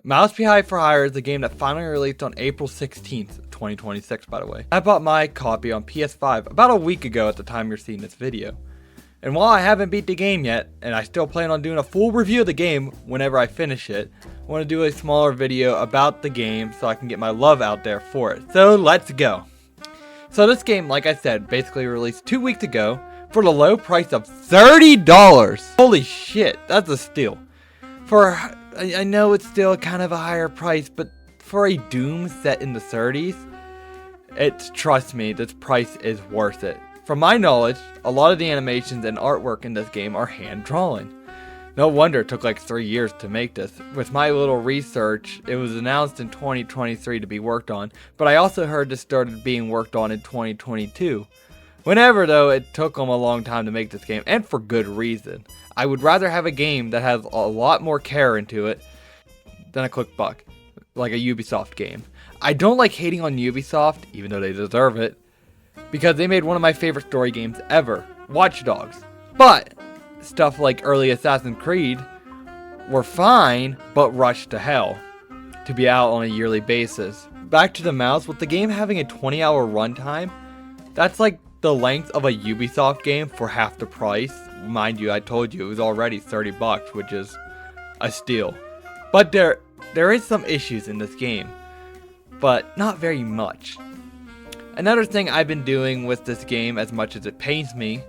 Mouse P.I for Hire is a game that finally released on April 16th, 2026, by the way. I bought my copy on PS5 about a week ago at the time you're seeing this video. And while I haven't beat the game yet, and I still plan on doing a full review of the game whenever I finish it, I want to do a smaller video about the game so I can get my love out there for it. So let's go. So this game, like I said, basically released 2 weeks ago for the low price of $30. Holy shit, that's a steal. I know it's still kind of a higher price, but for a Doom set in the 30s, trust me, this price is worth it. From my knowledge, a lot of the animations and artwork in this game are hand-drawn. No wonder it took like 3 years to make this. With my little research, it was announced in 2023 to be worked on, but I also heard this started being worked on in 2022. Whenever though, it took them a long time to make this game, and for good reason. I would rather have a game that has a lot more care into it than a quick buck, like a Ubisoft game. I don't like hating on Ubisoft, even though they deserve it, because they made one of my favorite story games ever, Watch Dogs. But stuff like early Assassin's Creed were fine, but rushed to hell to be out on a yearly basis. Back to the mouse, with the game having a 20-hour runtime, that's like the length of a Ubisoft game for half the price. Mind you, I told you it was already $30, which is a steal. But there is some issues in this game, but not very much. Another thing I've been doing with this game, as much as it pains me,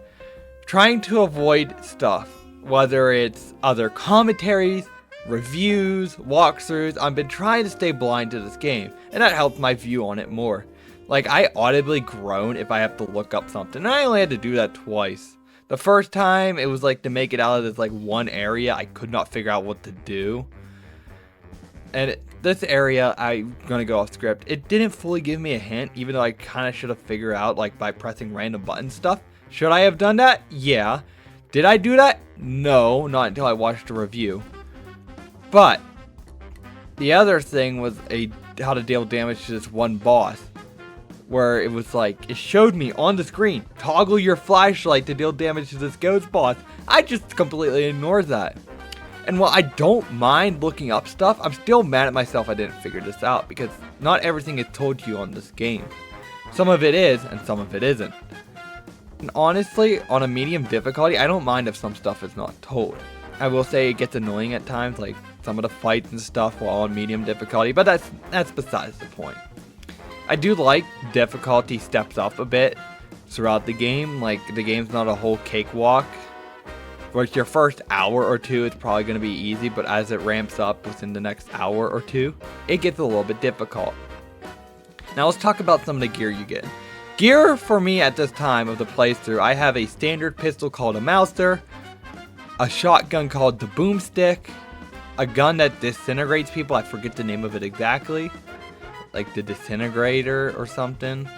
trying to avoid stuff, whether it's other commentaries, reviews, walkthroughs. I've been trying to stay blind to this game, and that helps my view on it more. Like, I audibly groan if I have to look up something, and I only had to do that twice. The first time, it was like to make it out of this like one area I could not figure out what to do. And this area, I'm gonna go off script, it didn't fully give me a hint, even though I kind of should have figured out like by pressing random button stuff. Should I have done that? Yeah. Did I do that? No, not until I watched a review. But the other thing was how to deal damage to this one boss, where it was like, it showed me on the screen, toggle your flashlight to deal damage to this ghost boss. I just completely ignored that. And while I don't mind looking up stuff, I'm still mad at myself I didn't figure this out, because not everything is told to you on this game. Some of it is, and some of it isn't. And honestly, on a medium difficulty, I don't mind if some stuff is not told. I will say it gets annoying at times, like some of the fights and stuff while on medium difficulty, but that's besides the point. I do like difficulty steps up a bit throughout the game. Like, the game's not a whole cakewalk. Where it's your first hour or two, it's probably going to be easy, but as it ramps up within the next hour or two, it gets a little bit difficult. Now let's talk about some of the gear you get. Gear for me at this time of the playthrough, I have a standard pistol called a Mouser, a shotgun called the Boomstick, a gun that disintegrates people, I forget the name of it exactly, like the Disintegrator or something.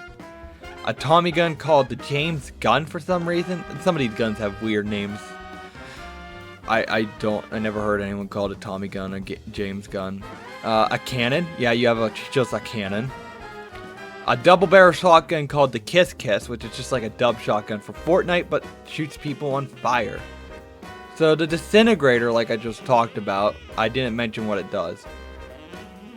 A Tommy gun called the James gun for some reason. Some of these guns have weird names. I never heard anyone call it a Tommy gun or James gun. A cannon. Yeah, you have just a cannon. A double barrel shotgun called the Kiss Kiss, which is just like a dub shotgun for Fortnite, but shoots people on fire. So the Disintegrator, like I just talked about, I didn't mention what it does.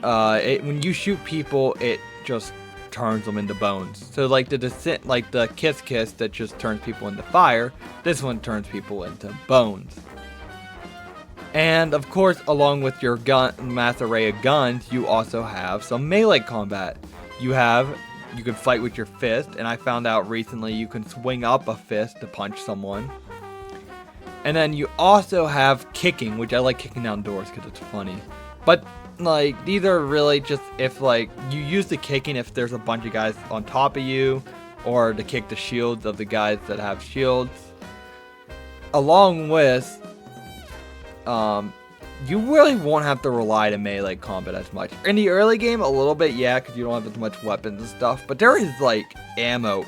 When you shoot people, it just turns them into bones. So like the Kiss Kiss that just turns people into fire, this one turns people into bones. And of course, along with your mass array of guns, you also have some melee combat. You can fight with your fist, and I found out recently you can swing up a fist to punch someone. And then you also have kicking, which I like kicking down doors because it's funny. But like, these are really just if like you use the kicking if there's a bunch of guys on top of you, or to kick the shields of the guys that have shields. Along with you really won't have to rely to melee combat as much. In the early game, a little bit, yeah, because you don't have as much weapons and stuff. But there is, like, ammo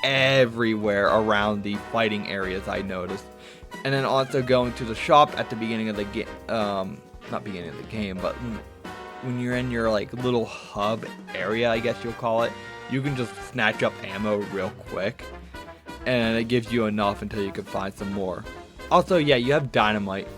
everywhere around the fighting areas, I noticed. And then also going to the shop at the beginning of the game, not beginning of the game, but when you're in your, like, little hub area, I guess you'll call it, you can just snatch up ammo real quick. And it gives you enough until you can find some more. Also, yeah, you have dynamite.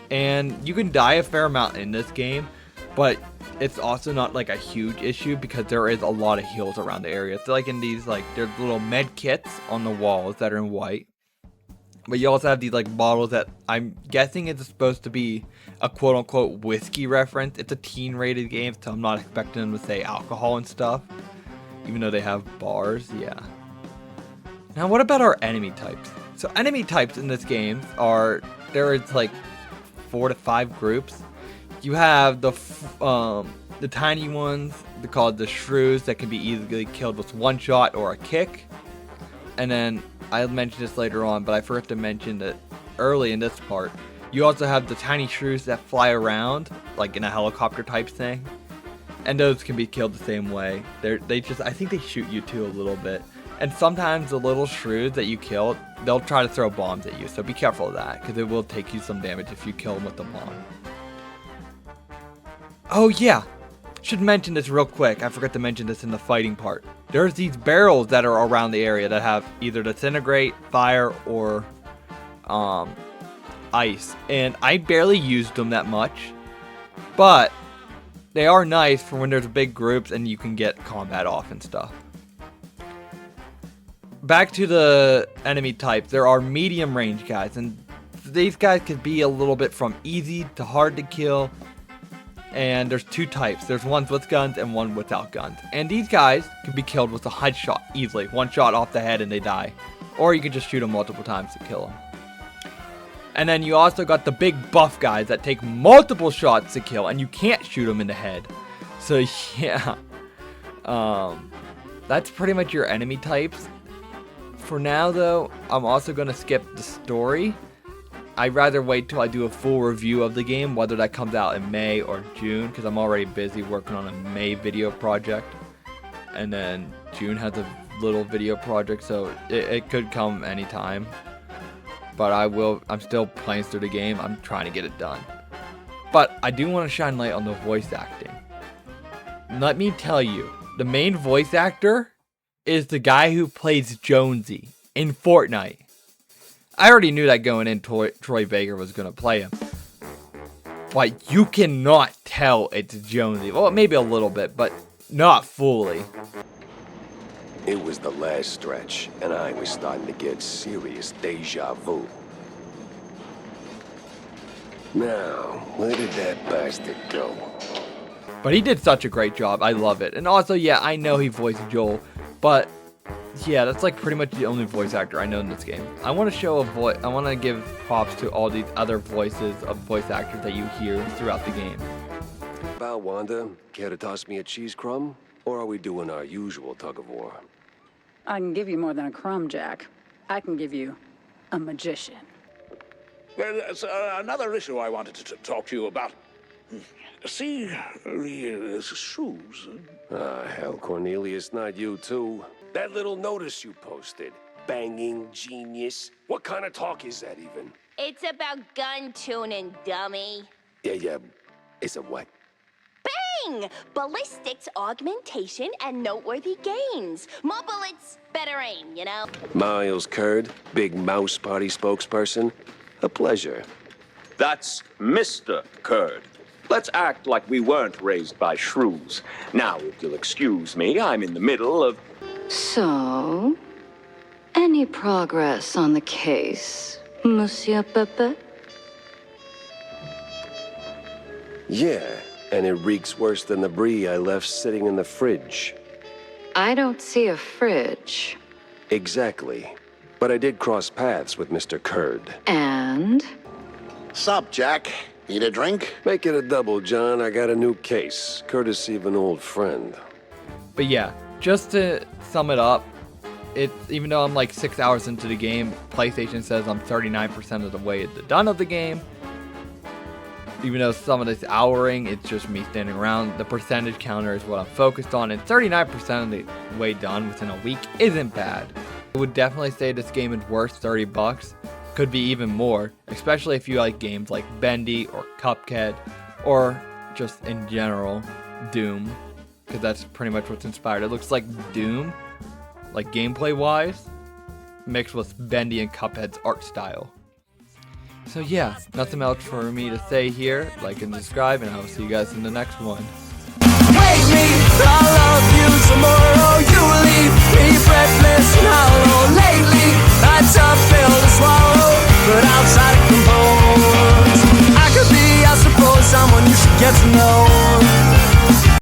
And you can die a fair amount in this game, but it's also not like a huge issue because there is a lot of heals around the area. So like in these, like there's little med kits on the walls that are in white, but you also have these like bottles that I'm guessing is supposed to be a quote unquote whiskey reference. It's a teen rated game, so I'm not expecting them to say alcohol and stuff, even though they have bars. Yeah. Now what about our enemy types? So enemy types in this game are, there is like 4 to 5 groups. You have the tiny ones, they're called the shrews, that can be easily killed with one shot or a kick. And then I'll mention this later on, but I forgot to mention that early in this part, you also have the tiny shrews that fly around, like in a helicopter type thing. And those can be killed the same way. I think they shoot you too a little bit. And sometimes the little shrews that you kill, they'll try to throw bombs at you, so be careful of that, because it will take you some damage if you kill them with the bomb. Oh yeah, should mention this real quick, I forgot to mention this in the fighting part. There's these barrels that are around the area that have either disintegrate, fire, or ice. And I barely used them that much, but they are nice for when there's big groups and you can get combat off and stuff. Back to the enemy types, there are medium range guys, and these guys could be a little bit from easy to hard to kill. And there's 2 types. There's ones with guns and one without guns. And these guys can be killed with a headshot easily. One shot off the head and they die. Or you can just shoot them multiple times to kill them. And then you also got the big buff guys that take multiple shots to kill, and you can't shoot them in the head. So yeah, that's pretty much your enemy types. For now though, I'm also going to skip the story. I'd rather wait till I do a full review of the game, whether that comes out in May or June, because I'm already busy working on a May video project. And then June has a little video project, so it could come anytime. But I'm still playing through the game. I'm trying to get it done. But I do want to shine light on the voice acting. Let me tell you, the main voice actor is the guy who plays Jonesy in Fortnite. I already knew that going in, Troy Baker was going to play him. But you cannot tell it's Jonesy. Well, maybe a little bit, but not fully. It was the last stretch, and I was starting to get serious deja vu. Now, where did that bastard go? But he did such a great job. I love it. And also, yeah, I know he voiced Joel, but yeah, that's like pretty much the only voice actor I know in this game. I want to show I want to give props to all these other voices of voice actors that you hear throughout the game. Bow, Wanda, care to toss me a cheese crumb? Or are we doing our usual tug of war? I can give you more than a crumb, Jack. I can give you a magician. Well, there's another issue I wanted to talk to you about. See, the shoes. Ah, hell, Cornelius, not you too. That little notice you posted. Banging genius. What kind of talk is that even? It's about gun tuning, dummy. Yeah. It's a what? Bang! Ballistics, augmentation, and noteworthy gains. More bullets, better aim, you know? Miles Curd, big Mouse Party spokesperson. A pleasure. That's Mr. Curd. Let's act like we weren't raised by shrews. Now, if you'll excuse me, I'm in the middle of... So, any progress on the case, Monsieur Pepe? Yeah, and it reeks worse than the brie I left sitting in the fridge. I don't see a fridge. Exactly. But I did cross paths with Mr. Curd. And? Sup, Jack? Need a drink? Make it a double, John. I got a new case, courtesy of an old friend. But yeah, just to sum it up, even though I'm like 6 hours into the game, PlayStation says I'm 39% of the way done of the game. Even though some of this houring, it's just me standing around. The percentage counter is what I'm focused on, and 39% of the way done within a week isn't bad. I would definitely say this game is worth $30. Could be even more, especially if you like games like Bendy or Cuphead, or just in general, Doom, because that's pretty much what's inspired. It looks like Doom, like gameplay wise, mixed with Bendy and Cuphead's art style. So yeah, nothing else for me to say here. Like and subscribe, and I will see you guys in the next one. Wake me, I love you some more.